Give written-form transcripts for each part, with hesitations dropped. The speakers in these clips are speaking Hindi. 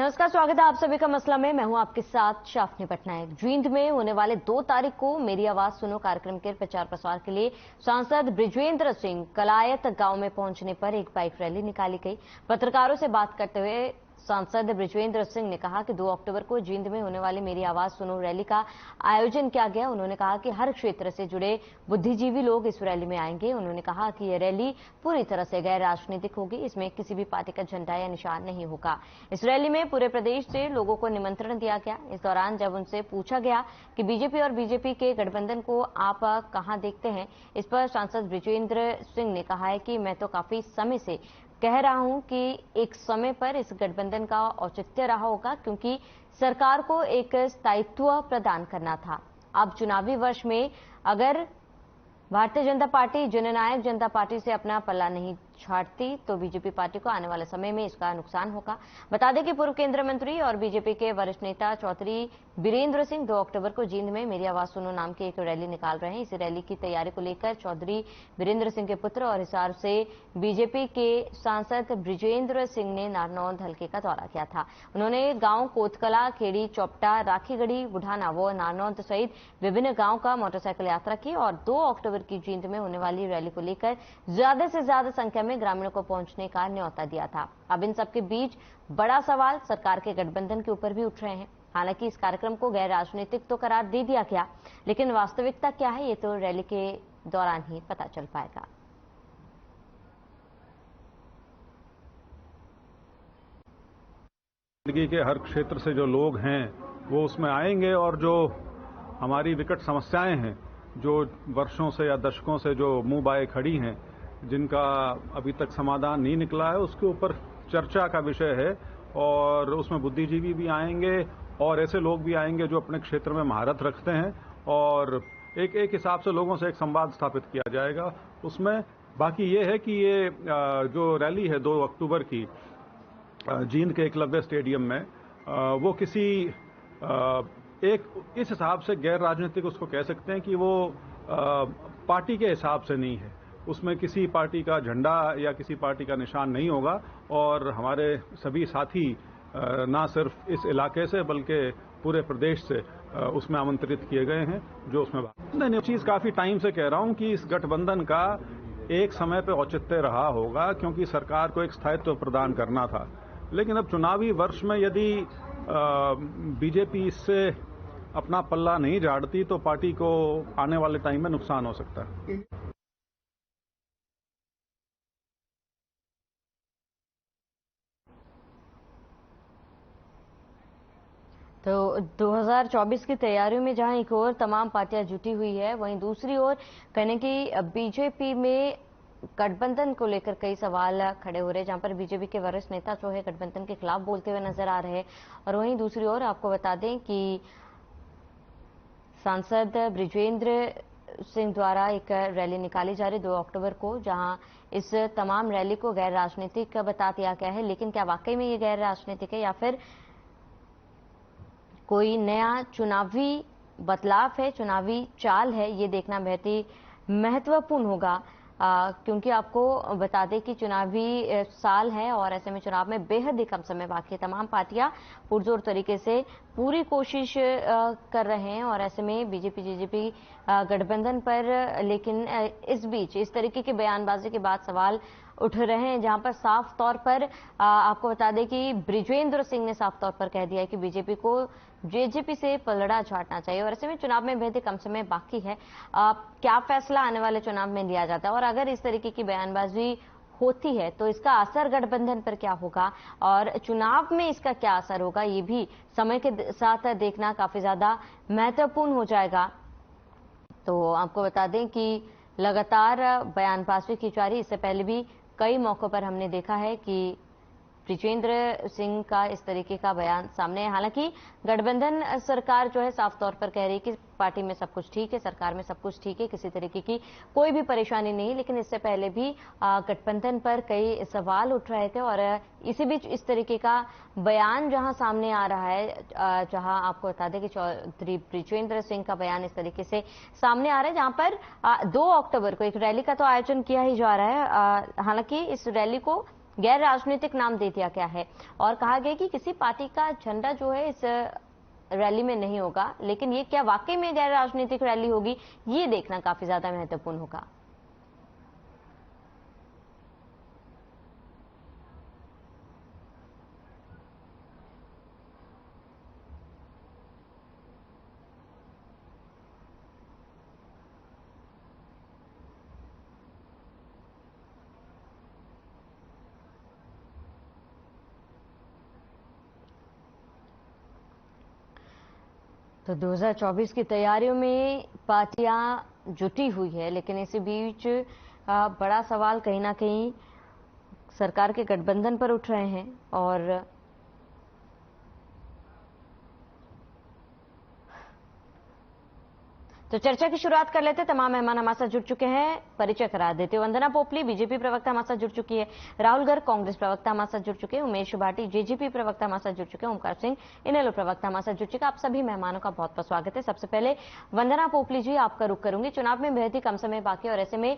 नमस्कार, स्वागत है आप सभी का मसला में। मैं हूं आपके साथ शाफनी पटनायक। जींद में होने वाले 2 तारीख को मेरी आवाज सुनो कार्यक्रम के प्रचार प्रसार के लिए सांसद बृजेंद्र सिंह कलायत गांव में पहुंचने पर एक बाइक रैली निकाली गई। पत्रकारों से बात करते हुए सांसद बृजेंद्र सिंह ने कहा कि 2 अक्टूबर को जींद में होने वाली मेरी आवाज सुनो रैली का आयोजन किया गया। उन्होंने कहा कि हर क्षेत्र से जुड़े बुद्धिजीवी लोग इस रैली में आएंगे। उन्होंने कहा कि यह रैली पूरी तरह से गैर राजनीतिक होगी, इसमें किसी भी पार्टी का झंडा या निशान नहीं होगा। इस रैली में पूरे प्रदेश से लोगों को निमंत्रण दिया गया। इस दौरान जब उनसे पूछा गया कि बीजेपी और बीजेपी के गठबंधन को आप कहां देखते हैं, इस पर सांसद बृजेंद्र सिंह ने कहा है कि मैं तो काफी समय से कह रहा हूं कि एक समय पर इस गठबंधन का औचित्य रहा होगा, क्योंकि सरकार को एक स्थायित्व प्रदान करना था। अब चुनावी वर्ष में अगर भारतीय जनता पार्टी जननायक जनता पार्टी से अपना पल्ला नहीं छाड़ती तो बीजेपी पार्टी को आने वाले समय में इसका नुकसान होगा। बता दें कि पूर्व केंद्रीय मंत्री और बीजेपी के वरिष्ठ नेता चौधरी बीरेंद्र सिंह 2 अक्टूबर को जींद में मेरी आवाज सुनो नाम की एक रैली निकाल रहे हैं। इस रैली की तैयारी को लेकर चौधरी बीरेंद्र सिंह के पुत्र और हिसार से बीजेपी के सांसद बृजेंद्र सिंह ने नारनौंद हल्के का दौरा किया था। उन्होंने गांव कोतकला, खेड़ी, चौपटा, राखीगढ़ी, बुढ़ाना व नारनौंद सहित विभिन्न गांव का मोटरसाइकिल यात्रा की और 2 अक्टूबर की जींद में होने वाली रैली को लेकर ज्यादा से ज्यादा संख्या में ग्रामीणों को पहुंचने का न्योता दिया था। अब इन सबके बीच बड़ा सवाल सरकार के गठबंधन के ऊपर भी उठ रहे हैं। हालांकि इस कार्यक्रम को गैर राजनीतिक तो करार दे दिया गया, लेकिन वास्तविकता क्या है ये तो रैली के दौरान ही पता चल पाएगा। जिंदगी के हर क्षेत्र से जो लोग हैं वो उसमें आएंगे और जो हमारी विकट समस्याएं हैं, जो वर्षों से या दशकों से जो मुंह बाए खड़ी हैं, जिनका अभी तक समाधान नहीं निकला है, उसके ऊपर चर्चा का विषय है। और उसमें बुद्धिजीवी भी आएंगे और ऐसे लोग भी आएंगे जो अपने क्षेत्र में महारत रखते हैं और एक हिसाब से लोगों से एक संवाद स्थापित किया जाएगा उसमें। बाकी ये है कि ये जो रैली है 2 अक्टूबर की जींद के एकलव्य स्टेडियम में, वो किसी एक इस हिसाब से गैर राजनीतिक उसको कह सकते हैं कि वो पार्टी के हिसाब से नहीं है। उसमें किसी पार्टी का झंडा या किसी पार्टी का निशान नहीं होगा और हमारे सभी साथी ना सिर्फ इस इलाके से बल्कि पूरे प्रदेश से उसमें आमंत्रित किए गए हैं जो उसमें नहीं। चीज काफी टाइम से कह रहा हूं कि इस गठबंधन का एक समय पे औचित्य रहा होगा, क्योंकि सरकार को एक स्थायित्व प्रदान करना था। लेकिन अब चुनावी वर्ष में यदि बीजेपी इससे अपना पल्ला नहीं झाड़ती तो पार्टी को आने वाले टाइम में नुकसान हो सकता है। तो 2024 की तैयारियों में जहां एक ओर तमाम पार्टियां जुटी हुई है, वहीं दूसरी ओर कहने की बीजेपी में गठबंधन को लेकर कई सवाल खड़े हो रहे हैं, जहां पर बीजेपी के वरिष्ठ नेता जो है गठबंधन के खिलाफ बोलते हुए नजर आ रहे हैं। और वहीं दूसरी ओर आपको बता दें कि सांसद बृजेंद्र सिंह द्वारा एक रैली निकाली जा रही 2 अक्टूबर को, जहां इस तमाम रैली को गैर राजनीतिक बता दिया गया है। लेकिन क्या वाकई में ये गैर राजनीतिक है या फिर कोई नया चुनावी बदलाव है, चुनावी चाल है, ये देखना बेहद ही महत्वपूर्ण होगा। क्योंकि आपको बता दें कि चुनावी साल है और ऐसे में चुनाव में बेहद ही कम समय बाकी है। तमाम पार्टियां पुरजोर तरीके से पूरी कोशिश कर रहे हैं और ऐसे में बीजेपी गठबंधन पर, लेकिन इस बीच इस तरीके की बयानबाजी के बाद सवाल उठ रहे हैं, जहां पर साफ तौर पर आपको बता दें कि बृजेंद्र सिंह ने साफ तौर पर कह दिया है कि बीजेपी को जेजेपी से पलड़ा झाड़ना चाहिए और ऐसे में चुनाव में बेहद कम समय बाकी है। क्या फैसला आने वाले चुनाव में लिया जाता है और अगर इस तरीके की बयानबाजी होती है तो इसका असर गठबंधन पर क्या होगा और चुनाव में इसका क्या असर होगा, ये भी समय के साथ देखना काफी ज्यादा महत्वपूर्ण हो जाएगा। तो आपको बता दें कि लगातार बयानबाजी की जा रही, इससे पहले भी कई मौकों पर हमने देखा है कि बृजेंद्र सिंह का इस तरीके का बयान सामने है। हालांकि गठबंधन सरकार जो है साफ तौर पर कह रही है कि पार्टी में सब कुछ ठीक है, सरकार में सब कुछ ठीक है, किसी तरीके की कोई भी परेशानी नहीं। लेकिन इससे पहले भी गठबंधन पर कई सवाल उठ रहे थे और इसी बीच इस तरीके का बयान जहां सामने आ रहा है, जहां आपको बता दें कि चौधरी बृजेंद्र सिंह का बयान इस तरीके से सामने आ रहा है, जहां पर 2 अक्टूबर को एक रैली का तो आयोजन किया ही जा रहा है। हालांकि इस रैली को गैर राजनीतिक नाम दे दिया गया है और कहा गया कि किसी पार्टी का झंडा जो है इस रैली में नहीं होगा, लेकिन ये क्या वाकई में गैर राजनीतिक रैली होगी, ये देखना काफी ज्यादा महत्वपूर्ण होगा। तो 2024 की तैयारियों में पार्टियां जुटी हुई है, लेकिन इसी बीच बड़ा सवाल कहीं ना कहीं सरकार के गठबंधन पर उठ रहे हैं। और तो चर्चा की शुरुआत कर लेते हैं। तमाम मेहमान हमारे साथ जुड़ चुके हैं, परिचय करा देते हैं। वंदना पोपली बीजेपी प्रवक्ता हमारे साथ जुड़ चुकी है, राहुल गर्ग कांग्रेस प्रवक्ता हमारे साथ जुड़ चुके हैं, उमेश भाटी जेजेपी प्रवक्ता हमारे साथ जुड़ चुके हैं, ओमकार सिंह इनेलो प्रवक्ता हमारे साथ जुड़ चुके हैं। आप सभी मेहमानों का बहुत बहुत स्वागत है। सबसे पहले वंदना पोपली जी, आपका रुख करूंगी। चुनाव में बेहद ही कम समय बाकी और ऐसे में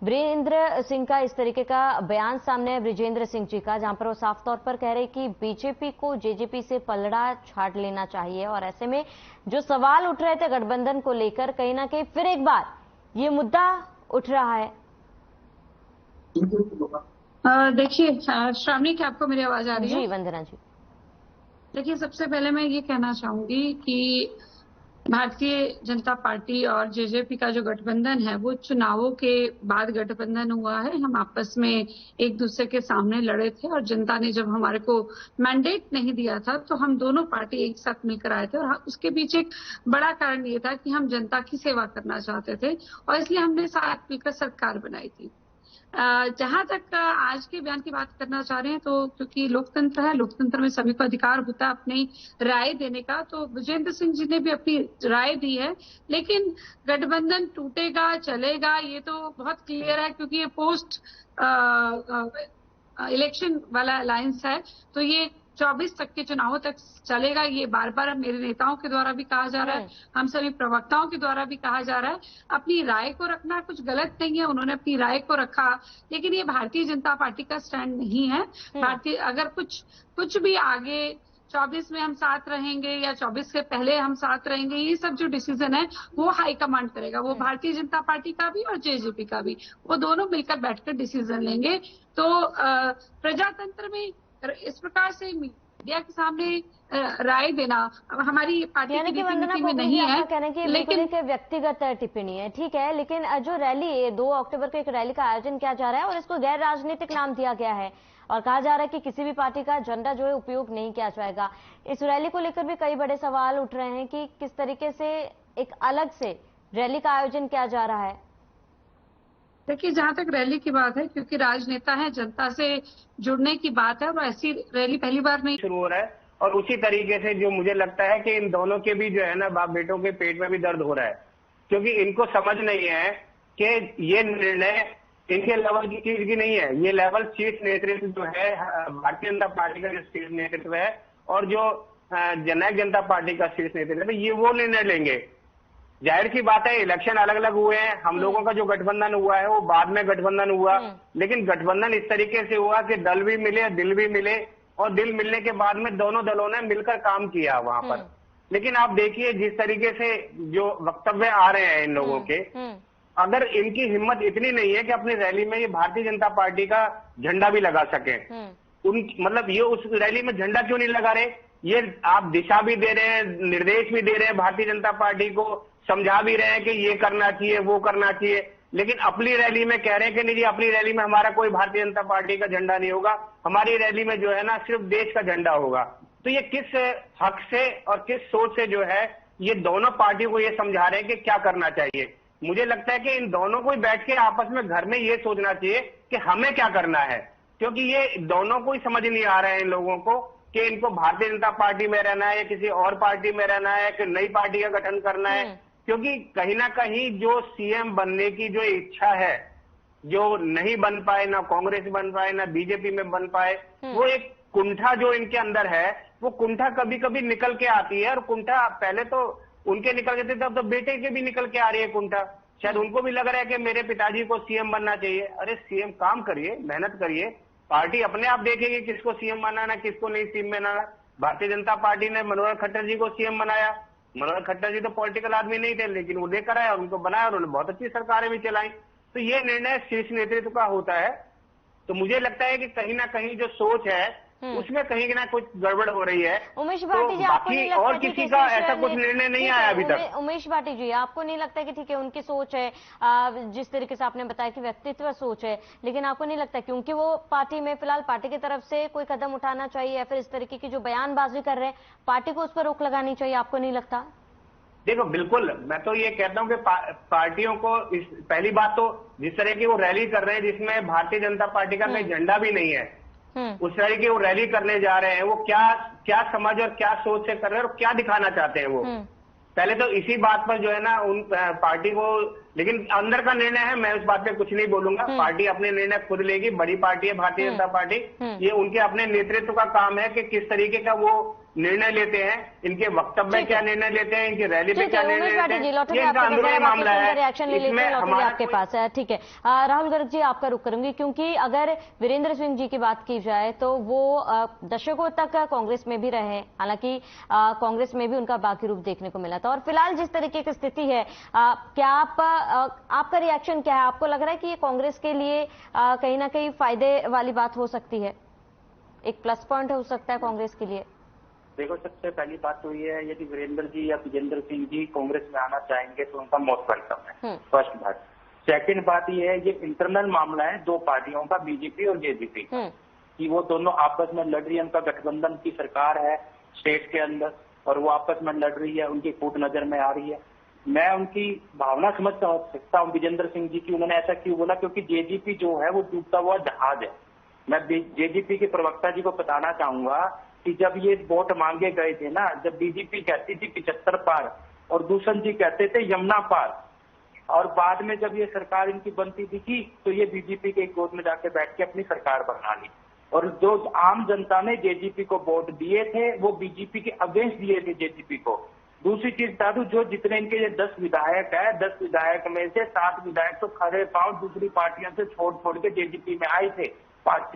वीरेंद्र सिंह का इस तरीके का बयान सामने है, बृजेंद्र सिंह जी का, जहां पर वो साफ तौर पर कह रहे कि बीजेपी को जेजेपी से पलड़ा छाट लेना चाहिए। और ऐसे में जो सवाल उठ रहे थे गठबंधन को लेकर, कहीं ना कहीं फिर एक बार ये मुद्दा उठ रहा है। देखिए श्रावणी, क्या आपको मेरी आवाज आ रही है? जी वंदना जी। देखिए, सबसे पहले मैं ये कहना चाहूंगी कि भारतीय जनता पार्टी और जेजेपी का जो गठबंधन है वो चुनावों के बाद गठबंधन हुआ है। हम आपस में एक दूसरे के सामने लड़े थे और जनता ने जब हमारे को मैंडेट नहीं दिया था तो हम दोनों पार्टी एक साथ मिलकर आए थे। और उसके पीछे एक बड़ा कारण ये था कि हम जनता की सेवा करना चाहते थे और इसलिए हमने साथ मिलकर सरकार बनाई थी। जहां तक आज के बयान की बात करना चाह रहे हैं, तो क्योंकि लोकतंत्र है, लोकतंत्र में सभी को अधिकार होता है अपनी राय देने का, तो बृजेंद्र सिंह जी ने भी अपनी राय दी है। लेकिन गठबंधन टूटेगा चलेगा ये तो बहुत क्लियर है, क्योंकि ये पोस्ट इलेक्शन वाला अलायंस है, तो ये 24 तक के चुनावों तक चलेगा। ये बार बार मेरे नेताओं के द्वारा भी कहा जा रहा है, हम सभी प्रवक्ताओं के द्वारा भी कहा जा रहा है। अपनी राय को रखना कुछ गलत नहीं है, उन्होंने अपनी राय को रखा, लेकिन ये भारतीय जनता पार्टी का स्टैंड नहीं है। भारतीय अगर कुछ भी आगे 24 में हम साथ रहेंगे या 24 से पहले हम साथ रहेंगे, ये सब जो डिसीजन है वो हाईकमांड करेगा। वो भारतीय जनता पार्टी का भी और जेजेपी का भी, वो दोनों मिलकर बैठकर डिसीजन लेंगे। तो प्रजातंत्र में इस प्रकार से मीडिया के सामने राय देना हमारी पार्टी की नीति में नहीं है। लेकिन एक व्यक्तिगत टिप्पणी है, ठीक है, लेकिन जो रैली 2 अक्टूबर को एक रैली का आयोजन किया जा रहा है और इसको गैर राजनीतिक नाम दिया गया है और कहा जा रहा है कि किसी भी पार्टी का झंडा जो है उपयोग नहीं किया जाएगा। इस रैली को लेकर भी कई बड़े सवाल उठ रहे हैं कि किस तरीके से एक अलग से रैली का आयोजन किया जा रहा है। देखिए, जहां तक रैली की बात है, क्योंकि राजनेता है, जनता से जुड़ने की बात है और ऐसी रैली पहली बार नहीं शुरू हो रहा है। और उसी तरीके से जो मुझे लगता है कि इन दोनों के भी जो है ना, बाप बेटों के पेट में भी दर्द हो रहा है, क्योंकि इनको समझ नहीं है कि ये निर्णय इनके लेवल की चीज की नहीं है। ये लेवल शीर्ष नेतृत्व जो है भारतीय जनता पार्टी का, जो शीर्ष नेतृत्व है और जो जननायक जनता पार्टी का शीर्ष नेतृत्व है, ये वो निर्णय लेंगे। जाहिर सी बात है, इलेक्शन अलग अलग हुए हैं, हम लोगों का जो गठबंधन हुआ है वो बाद में गठबंधन हुआ, लेकिन गठबंधन इस तरीके से हुआ कि दल भी मिले, दिल भी मिले, और दिल मिलने के बाद में दोनों दलों ने मिलकर काम किया वहां पर। लेकिन आप देखिए जिस तरीके से जो वक्तव्य आ रहे हैं इन लोगों के, अगर इनकी हिम्मत इतनी नहीं है कि अपनी रैली में ये भारतीय जनता पार्टी का झंडा भी लगा सके, मतलब ये उस रैली में झंडा क्यों नहीं लगा रहे? ये आप दिशा भी दे रहे हैं, निर्देश भी दे रहे हैं भारतीय जनता पार्टी को, समझा भी रहे हैं कि ये करना चाहिए, वो करना चाहिए, लेकिन अपनी रैली में कह रहे हैं कि नहीं जी, अपनी रैली में हमारा कोई भारतीय जनता पार्टी का झंडा नहीं होगा, हमारी रैली में जो है ना सिर्फ देश का झंडा होगा। तो ये किस हक से और किस सोच से जो है ये दोनों पार्टियों को ये समझा रहे हैं कि क्या करना चाहिए? मुझे लगता है कि इन दोनों को बैठ के आपस में घर में ये सोचना चाहिए कि हमें क्या करना है, क्योंकि ये दोनों को ही समझ नहीं आ रहा है इन लोगों को कि इनको भारतीय जनता पार्टी में रहना है या किसी और पार्टी में रहना है, कि नई पार्टी का गठन करना है। क्योंकि कहीं ना कहीं जो सीएम बनने की जो इच्छा है, जो नहीं बन पाए, ना कांग्रेस बन पाए ना बीजेपी में बन पाए, वो एक कुंठा जो इनके अंदर है, वो कुंठा कभी कभी निकल के आती है। और कुंठा पहले तो उनके निकल गए थे, अब तो बेटे के भी निकल के आ रही है कुंठा। शायद उनको भी लग रहा है कि मेरे पिताजी को सीएम बनना चाहिए। अरे सीएम काम करिए, मेहनत करिए, पार्टी अपने आप देखेगी किसको सीएम बनाना, किसको नहीं सीएम बनाना। भारतीय जनता पार्टी ने मनोहर खट्टर जी को सीएम बनाया। मनोहर खट्टर जी तो पॉलिटिकल आदमी नहीं थे, लेकिन वो लेकर आया, उनको बनाया, उन्होंने बहुत अच्छी सरकारें भी चलाई। तो ये निर्णय शीर्ष नेतृत्व का होता है। तो मुझे लगता है कि कहीं ना कहीं जो सोच है उसमें कहीं ना कुछ गड़बड़ हो रही है। उमेश भाटी जी, तो आपको नहीं बाकी लगता और कि किसी का ऐसा कुछ निर्णय नहीं आया अभी तक? उमेश भाटी जी, आपको नहीं लगता कि ठीक है उनकी सोच है, जिस तरीके से आपने बताया कि व्यक्तित्व सोच है, लेकिन आपको नहीं लगता क्योंकि वो पार्टी में फिलहाल पार्टी की तरफ से कोई कदम उठाना चाहिए या फिर इस तरीके की जो बयानबाजी कर रहे हैं पार्टी को उस पर रोक लगानी चाहिए, आपको नहीं लगता? देखो, बिल्कुल, मैं तो ये कहता हूं कि पार्टियों को पहली बात तो जिस तरह की वो रैली कर रहे हैं जिसमें भारतीय जनता पार्टी का कोई झंडा भी नहीं है, उस तरह की वो रैली करने जा रहे हैं, वो क्या समझ और क्या सोच से कर रहे हैं और क्या दिखाना चाहते हैं वो। पहले तो इसी बात पर जो है ना उन पार्टी को, लेकिन अंदर का निर्णय है, मैं उस बात पे कुछ नहीं बोलूंगा। पार्टी अपने निर्णय खुद लेगी, बड़ी पार्टी है भारतीय जनता पार्टी। ये उनके अपने नेतृत्व का काम है कि किस तरीके का वो निर्णय लेते हैं, इनके वक्तव्य में क्या निर्णय लेते हैं, इनकी रैली में क्या निर्णय लेते हैं, ये इनका अंदरूनी मामला है। रिएक्शन ले लेते हैं, लौटेंगे आपके पास है, ठीक है। राहुल गर्ग जी, आपका रुख करूंगी क्योंकि अगर वीरेंद्र सिंह जी की बात की जाए तो वो दशकों तक कांग्रेस में भी रहे, हालांकि कांग्रेस में भी उनका बाकी रूप देखने को मिला था, और फिलहाल जिस तरीके की स्थिति है, क्या आपका रिएक्शन क्या है? आपको लग रहा है कि ये कांग्रेस के लिए कहीं ना कहीं फायदे वाली बात हो सकती है, एक प्लस पॉइंट हो सकता है कांग्रेस के लिए? देखो, सबसे पहली बात तो ये है, यदि वीरेंद्र जी या विजेंद्र सिंह जी कांग्रेस में आना चाहेंगे तो उनका मोस्ट वेलकम है, फर्स्ट बात। सेकंड बात ये है, ये इंटरनल मामला है दो पार्टियों का, बीजेपी और जेजेपी, कि वो दोनों आपस में लड़ रही है। उनका गठबंधन की सरकार है स्टेट के अंदर और वो आपस में लड़ रही है, उनकी फूट नजर में आ रही है। मैं उनकी भावना समझ सकता हूँ विजेंद्र सिंह जी की, उन्होंने ऐसा क्यों बोला, क्योंकि जेजेपी जो है वो डूबता हुआ जहाज है। मैं जेजेपी के प्रवक्ता जी को बताना चाहूंगा कि जब ये वोट मांगे गए थे ना, जब बीजेपी कहती थी 75 पार और दूषण जी कहते थे यमुना पार, और बाद में जब ये सरकार इनकी बनती दिखी तो ये बीजेपी के गोद में जाके बैठ के अपनी सरकार बना ली। और जो आम जनता ने जेजेपी को वोट दिए थे वो बीजेपी के अगेंस्ट दिए थे जेजेपी को। दूसरी चीज बता दूं, जो जितने इनके ये 10 विधायक है, 10 विधायक में से 7 विधायक तो खड़े पांव दूसरी पार्टियों से छोड़ के जेजेपी में आए थे,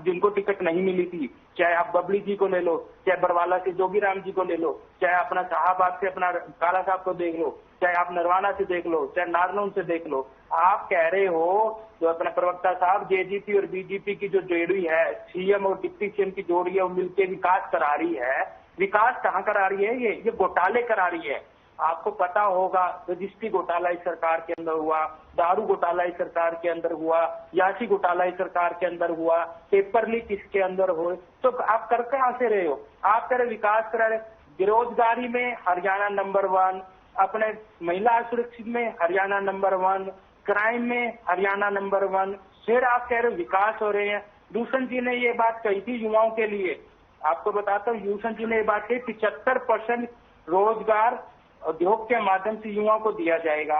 जिनको टिकट नहीं मिली थी। चाहे आप बबली जी को ले लो, चाहे बरवाला से जोगीराम जी को ले लो, चाहे अपना शाहबाद से अपना काला साहब को देख लो, चाहे आप नरवाना से देख लो, चाहे नारनौल से देख लो। आप कह रहे हो जो अपना प्रवक्ता साहब, जेजेपी और बीजेपी की जो जोड़ी है, सीएम और डिप्टी सीएम की जोड़ी है, वो मिलकर विकास करा रही है। विकास कहाँ करा रही है? ये घोटाले करा रही है। आपको पता होगा रजिस्ट्री घोटाला इस सरकार के अंदर हुआ, दारू घोटाला इस सरकार के अंदर हुआ, यासी घोटाला इस सरकार के अंदर हुआ, पेपर लीक इसके अंदर हुए। तो आप कर कहां से रहे हो? आप कह रहे विकास करा रहे। बेरोजगारी में हरियाणा नंबर 1, अपने महिला सुरक्षित में हरियाणा नंबर 1, क्राइम में हरियाणा नंबर 1, फिर आप कह रहे हो विकास हो रहे हैं। दूषण जी ने ये बात कही थी युवाओं के लिए, आपको बताता हूँ, दूषण जी ने ये बात कही 75% रोजगार उद्योग के माध्यम से युवाओं को दिया जाएगा।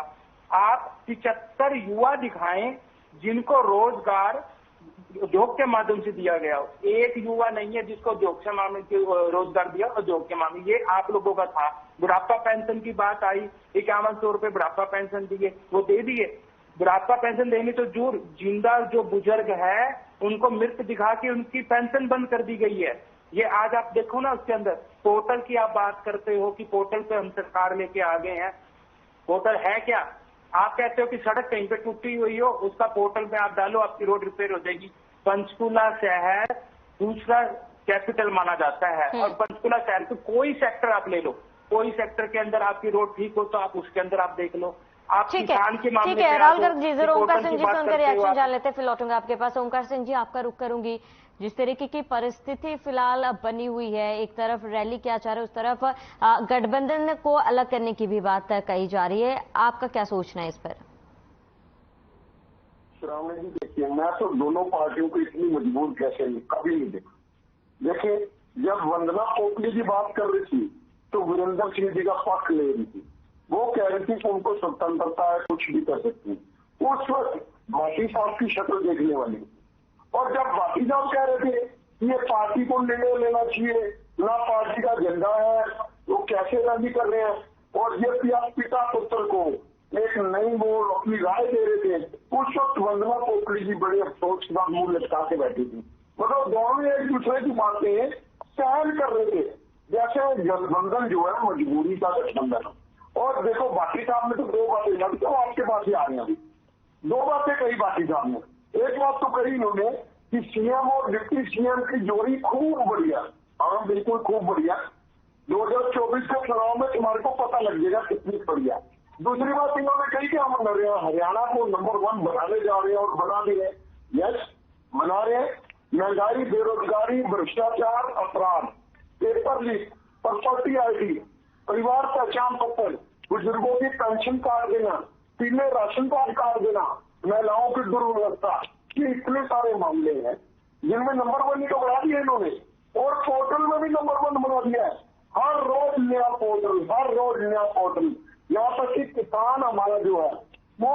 आप 75 युवा दिखाएं जिनको रोजगार उद्योग के माध्यम से दिया गया हो। एक युवा नहीं है जिसको उद्योग से रोजगार दिया उद्योग के माध्यम, ये आप लोगों का था। बुढ़ापा पेंशन की बात आई, 5100 रुपए बुढ़ापा पेंशन दिए, वो दे दिए। बुढ़ापा पेंशन देनी तो दूर, जिंदा जो बुजुर्ग है उनको मृत दिखा के उनकी पेंशन बंद कर दी गई है। ये आज आप देखो ना, उसके अंदर पोर्टल की आप बात करते हो कि पोर्टल पे हम सरकार लेके आ गए हैं। पोर्टल है क्या? आप कहते हो कि सड़क कहीं पे टूटी हुई हो, उसका पोर्टल पे आप डालो, आपकी रोड रिपेयर हो जाएगी। पंचकुला शहर दूसरा कैपिटल माना जाता है, और पंचकुला शहर के कोई सेक्टर आप ले लो, कोई सेक्टर के अंदर आपकी रोड ठीक हो तो आप उसके अंदर आप देख लो। आप किसान के मामले में राहुल गर्ग जी, जरूर ओमकार सिंह जी से उनका रिएक्शन जान लेते हैं, फिर लौटूंगा आपके पास। ओमकार सिंह जी, आपका रुख करूंगी। जिस तरीके की परिस्थिति फिलहाल बनी हुई है, एक तरफ रैली किया जा रहा है, उस तरफ गठबंधन को अलग करने की भी बात कही जा रही है, आपका क्या सोचना है इस पर? श्रावणी जी, देखिए, मैं तो दोनों पार्टियों को इतनी मजबूर कैसे कभी नहीं देखा। देखिए, जब वंदना पोपली की बात कर रही थी तो वीरेंद्र सिंह जी का पक्ष ले रही थी, वो कह रही थी कि उनको स्वतंत्रता है, कुछ भी कर सकती है। उस वक्त भाटी साहब की शक्ल देखने वाली, और जब भाटी साहब कह रहे थे कि ये पार्टी को निर्णय लेना चाहिए, ना पार्टी का झंडा है, वो कैसे रैली कर रहे हैं, और ये पिता पुत्र को एक नई मोड़ अपनी राय दे रहे थे। उस वक्त वंदना पोपली जी बड़े अफसोस का मुंह लटका के बैठी थी। मतलब दोनों एक दूसरे की बातें सहन कर रहे थे। जैसे गठबंधन जो है मजबूरी का गठबंधन। और देखो बाकी साहब ने तो दो बातें लड़ के आपके पास ही आ रही हैं। अभी दो बातें कही बाकी साहब ने। एक बात तो कही इन्होंने कि सीएम और डिप्टी सीएम की जोड़ी खूब बढ़िया। हाँ बिल्कुल खूब बढ़िया। 2024 के चुनाव में तुम्हारे को पता लग जाएगा कितनी बढ़िया। दूसरी बात इन्होंने कही कि हम हरियाणा को नंबर 1 बनाने जा रहे हैं और बना भी रहे। यस बना रहे हैं। महंगाई, बेरोजगारी, भ्रष्टाचार, अपराध, पेपर लीक, प्रॉपर्टी आईडी, परिवार पहचान पत्र, बुजुर्गों की पेंशन कार्ड देना, पीले राशन कार्ड देना, महिलाओं की दुर्व्यवस्था, ये इतने सारे मामले हैं जिनमें नंबर 1 ही तो बना दिया इन्होंने। और पोर्टल में भी नंबर 1 बना दिया है। हर रोज नया पोर्टल, हर रोज नया पोर्टल। यहाँ तक कि किसान हमारा जो है वो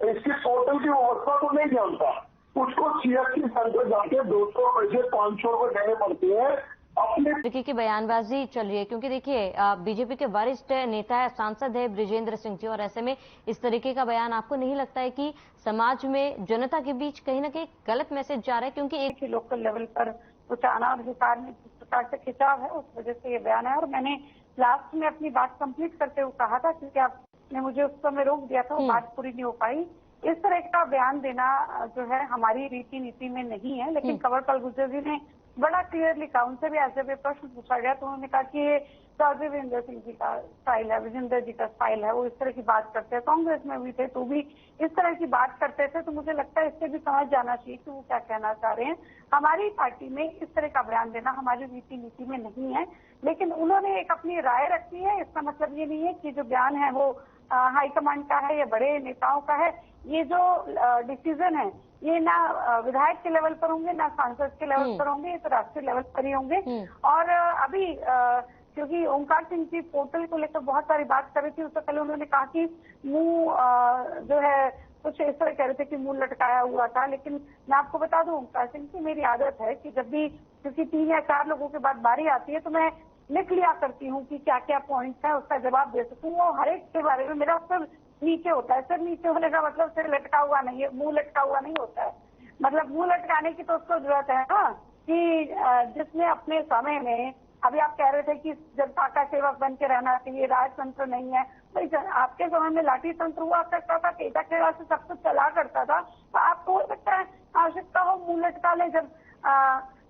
इसकी पोर्टल की व्यवस्था तो नहीं जानता। उसको सीएससी सेंटर जाके 200 रुपए से 500 रुपए देने पड़ते हैं अपने। तरीके की बयानबाजी चल रही है क्योंकि देखिए बीजेपी के वरिष्ठ नेता है, सांसद है बृजेंद्र सिंह जी, और ऐसे में इस तरीके का बयान आपको नहीं लगता है कि समाज में जनता के बीच कहीं ना कहीं गलत मैसेज जा रहा है? क्योंकि एक लोकल लेवल पर कुछ आना और सरकार में जिस प्रकार से खिंचाव है उस वजह से ये बयान है। और मैंने लास्ट में अपनी बात कंप्लीट करते हुए कहा था, क्योंकि आपने मुझे उस समय रोक दिया था, वो बात पूरी नहीं हो पाई। इस तरह का बयान देना जो है हमारी रीति नीति में नहीं है। लेकिन कंवरपाल गुर्जर जी ने बड़ा क्लियरली कहा, उनसे भी ऐसे प्रश्न पूछा गया तो उन्होंने कहा कि ये चौधरी वीरेंद्र सिंह जी का स्टाइल है, विजेंद्र जी का स्टाइल है, वो इस तरह की बात करते हैं। कांग्रेस में भी थे तो भी इस तरह की बात करते थे। तो मुझे लगता है इससे भी समझ जाना चाहिए कि वो क्या कहना चाह रहे हैं। हमारी पार्टी में इस तरह का बयान देना हमारी रीति नीति में नहीं है। लेकिन उन्होंने एक अपनी राय रखी है। इसका मतलब ये नहीं है कि जो बयान है वो हाईकमांड का है या बड़े नेताओं का है। ये जो डिसीजन है ये ना विधायक के लेवल पर होंगे ना सांसद के लेवल पर होंगे, ये तो राष्ट्रीय लेवल पर ही होंगे। और अभी क्योंकि ओंकार सिंह जी पोर्टल को लेकर बहुत सारी बात कर रही थी, उससे पहले उन्होंने कहा कि मुंह जो है कुछ इस तरह कह रहे थे कि मुंह लटकाया हुआ था। लेकिन मैं आपको बता दूं ओंकार सिंह की मेरी आदत है कि जब भी किसी 3 या 4 लोगों के बाद बारी आती है तो मैं लिख लिया करती हूँ कि क्या क्या पॉइंट्स है, उसका जवाब दे सकूँ। वो हर एक के बारे में मेरा सिर नीचे होता है। सिर नीचे होने का मतलब सिर लटका हुआ नहीं है, मुंह लटका हुआ नहीं होता है। मतलब मुंह लटकाने की तो उसको जरूरत है ना कि जिसने अपने समय में, अभी आप कह रहे थे कि जनता का सेवक बन के रहना चाहिए, राजतंत्र नहीं है। भाई आपके समय में लाठी तंत्र हुआ करता था, केटा केड़ा से सब कुछ चला करता था। तो आपको हो सकता है आवश्यकता हो मुंह लटका ले। जब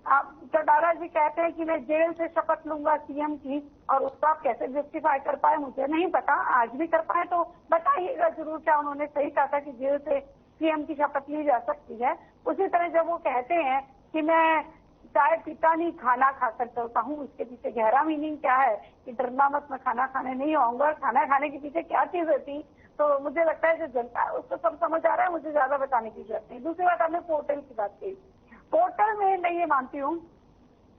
आप चौटाला जी कहते हैं कि मैं जेल से शपथ लूंगा सीएम की, और उसको आप कैसे जस्टिफाई कर पाए मुझे नहीं पता। आज भी कर पाए तो बताइएगा जरूर। क्या उन्होंने सही कहा था कि जेल से सीएम की शपथ ली जा सकती है? उसी तरह जब वो कहते हैं कि मैं चाय पीता नहीं खाना खाकर चलता हूँ, इसके पीछे गहरा मीनिंग क्या है कि डरना मत, मैं खाना खाने नहीं आऊंगा। खाना खाने के पीछे क्या चीज होती, तो मुझे लगता है जो जनता है उसको सब समझ आ रहा है, मुझे ज्यादा बताने की जरूरत नहीं। दूसरी बात, आपने पोर्टल की बात की। पोर्टल में मैं ये मानती हूँ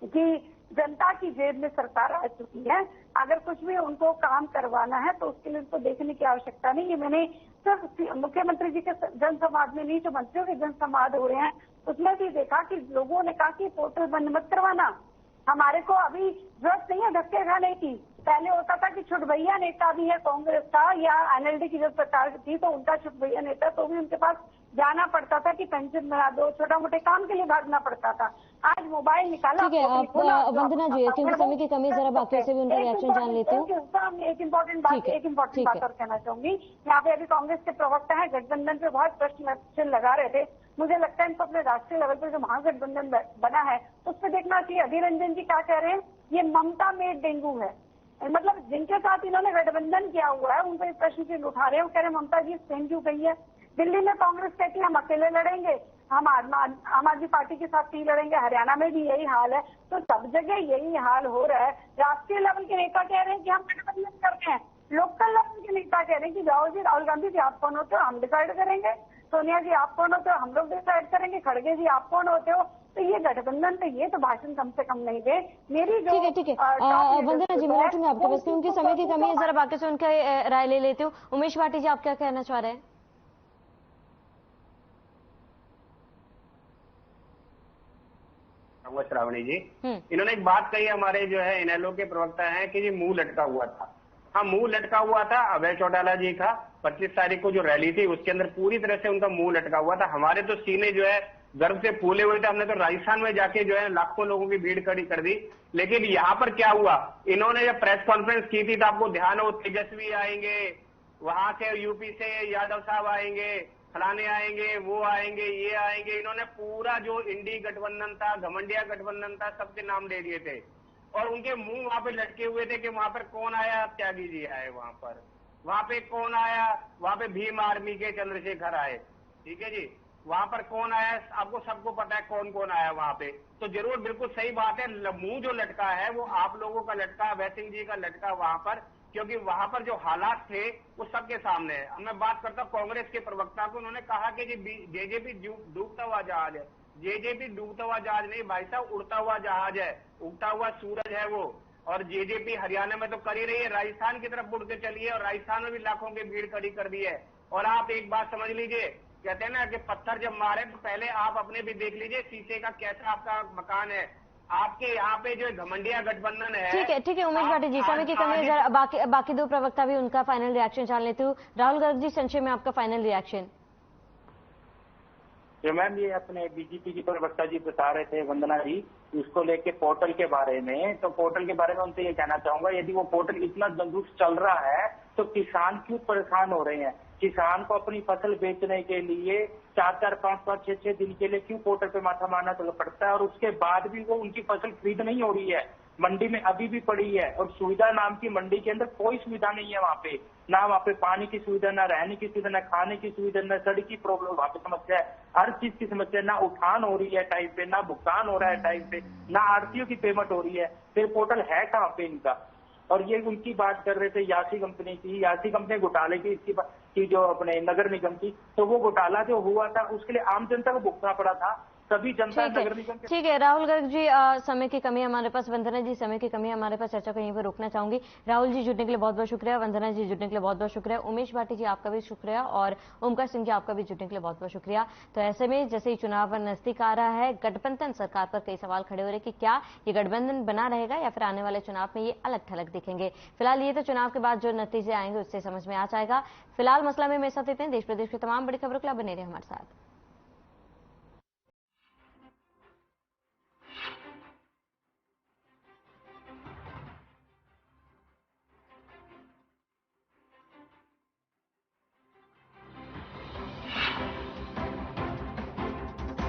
कि जनता की जेब में सरकार आ चुकी है। अगर कुछ भी उनको काम करवाना है तो उसके लिए उनको देखने की आवश्यकता नहीं है। मैंने सिर्फ मुख्यमंत्री जी के जनसंवाद में नहीं, जो मंत्रियों के जनसंवाद हो रहे हैं उसमें भी देखा कि लोगों ने कहा कि पोर्टल बंद मत करवाना, हमारे को अभी जरूरत नहीं है धक्के खाने की। पहले होता था कि छुटभैया नेता भी है कांग्रेस का या एनएलडी की जब सरकार थी तो उनका छुटभैया नेता, तो भी उनके पास जाना पड़ता था कि पेंशन बना दो, छोटा मोटे काम के लिए भागना पड़ता था। आज मोबाइल निकाला। ठीक है, आप वंदना जी, क्योंकि समय की कमी, जरा बाकियों से भी उनका रिएक्शन जान लेते हैं। एक इम्पोर्टेंट बात और कहना चाहूंगी। यहाँ पे अभी कांग्रेस के प्रवक्ता है गठबंधन पे बहुत प्रश्न लगा रहे थे। मुझे लगता है इनको अपने राष्ट्रीय लेवल पर जो महागठबंधन बना है उस पर देखना चाहिए। अधीर रंजन जी क्या कह रहे हैं, ये ममता में डेंगू है। मतलब जिनके साथ इन्होंने गठबंधन किया हुआ है उन पर प्रश्न चिन्ह उठा रहे हैं। वो कह रहे हैं ममता जी डेंगू गई है। दिल्ली में कांग्रेस कहती है हम अकेले लड़ेंगे, हम आम आदमी पार्टी के साथ नहीं लड़ेंगे। हरियाणा में भी यही हाल है, तो सब जगह यही हाल हो रहा है। राष्ट्रीय लेवल के नेता कह रहे हैं कि हम गठबंधन करते हैं, लोकल लेवल के नेता कह रहे हैं कि जाओ जी राहुल गांधी जी आप कौन होते हो, हम डिसाइड करेंगे। सोनिया जी आप कौन होते हो, हम लोग डिसाइड करेंगे। खड़गे जी आप कौन होते हो। तो ये गठबंधन पे ये तो भाषण कम से कम नहीं दे। मेरी जो ठीक है वंदना जी, मैं लौटूंगा आपके पास क्योंकि समय की कमी है। जरा बाकी से उनके राय ले लेती हूँ। उमेश भाटी जी, आप क्या कहना चाह रहे हैं? श्रावणी जी, इन्होंने एक बात कही, हमारे जो है इनेलो के प्रवक्ता हैं कि जी मुंह लटका हुआ था। हाँ, मुंह लटका हुआ था अभय चौटाला जी का। 25 तारीख को जो रैली थी उसके अंदर पूरी तरह से उनका मुंह लटका हुआ था। हमारे तो सीने जो है गर्व से फूले हुए थे। हमने तो राजस्थान में जाके जो है लाखों लोगों की भीड़ खड़ी कर दी। लेकिन यहाँ पर क्या हुआ, इन्होंने जब प्रेस कॉन्फ्रेंस की थी तो आपको ध्यान हो, तेजस्वी आएंगे, वहां से यूपी से यादव साहब आएंगे, फलाने आएंगे, वो आएंगे, ये आएंगे। इन्होंने पूरा जो इंडी गठबंधन था, घमंडिया गठबंधन था, सबके नाम ले दिए थे और उनके मुंह वहां पे लटके हुए थे कि वहां पर कौन आया, त्यागी जी आए, वहां पे कौन आया, वहां पे भीम आर्मी के चंद्रशेखर आए, ठीक है जी, वहां पर कौन आया, आपको सबको पता है कौन कौन आया वहां पे। तो जरूर बिल्कुल सही बात है, मुंह जो लटका है वो आप लोगों का लटका, अभय सिंह जी का लटका वहां पर, क्योंकि वहां पर जो हालात थे वो सबके सामने है। अब मैं बात करता हूँ कांग्रेस के प्रवक्ता को, उन्होंने कहा कि जेजेपी डूबता हुआ जहाज है। जेजेपी डूबता हुआ जहाज नहीं भाई साहब, उड़ता हुआ जहाज है, उगता हुआ सूरज है वो। और जेजेपी हरियाणा में तो कर ही रही है, राजस्थान की तरफ उड़ के चली है और राजस्थान में भी लाखों की भीड़ खड़ी कर दी है। और आप एक बात समझ लीजिए, कहते हैं ना कि पत्थर जब मारे तो पहले आप अपने भी देख लीजिए शीशे का कैसा आपका मकान है। आपके यहाँ पे जो घमंडिया गठबंधन है। ठीक है उमेश भाटी जी, समय की कमी है, जरा बाकी दो प्रवक्ता भी उनका फाइनल रिएक्शन जान लेती हूँ। राहुल गर्ग जी, संक्षेप में आपका फाइनल रिएक्शन। जो मैम ये अपने बीजेपी की प्रवक्ता जी बता रहे थे, वंदना जी, उसको लेके पोर्टल के बारे में, तो पोर्टल के बारे में उनसे ये कहना चाहूंगा, यदि वो पोर्टल इतना दुरुस्त चल रहा है तो किसान क्यों परेशान हो रहे हैं? किसान को अपनी फसल बेचने के लिए 4-4, 5-5, 6-6 दिन के लिए क्यों पोर्टल पे माथा मारना पड़ता है? और उसके बाद भी वो उनकी फसल खरीद नहीं हो रही है, मंडी में अभी भी पड़ी है। और सुविधा नाम की मंडी के अंदर कोई सुविधा नहीं है वहाँ पे, ना वहाँ पे पानी की सुविधा, ना रहने की सुविधा, ना खाने की सुविधा, ना सड़क की प्रॉब्लम, वहाँ पे समस्या है, हर चीज की समस्या है। ना उठान हो रही है टाइम पे, ना भुगतान हो रहा है टाइम पे, ना आरटीओ की पेमेंट हो रही है। फिर पोर्टल है कहाँ पे इनका? और ये उनकी बात कर रहे थे यासी कंपनी की, यासी कंपनी घोटाले की, इसकी जो अपने नगर निगम की, तो वो घोटाला जो हुआ था उसके लिए आम जनता को भुगतना पड़ा था, सभी जनता नगर निगम। ठीक है राहुल गर्ग जी, समय की कमी हमारे पास, वंदना जी समय की कमी हमारे पास, चर्चा को यहीं पर रोकना चाहूंगी। राहुल जी जुड़ने के लिए बहुत बहुत शुक्रिया, वंदना जी जुड़ने के लिए बहुत बहुत शुक्रिया, उमेश भाटी जी आपका भी शुक्रिया और ओमकार सिंह जी आपका भी जुड़ने के लिए बहुत बहुत शुक्रिया। तो ऐसे में जैसे ही चुनाव नजदीक आ रहा है, गठबंधन सरकार पर कई सवाल खड़े हो रहे कि क्या ये गठबंधन बना रहेगा या फिर आने वाले चुनाव में ये अलग थलग दिखेंगे। फिलहाल ये तो चुनाव के बाद जो नतीजे आएंगे उससे समझ में आ जाएगा। फिलहाल मसला में मेरे साथ इतने, देश प्रदेश की तमाम बड़ी खबरों के लिए बने रहे हमारे साथ।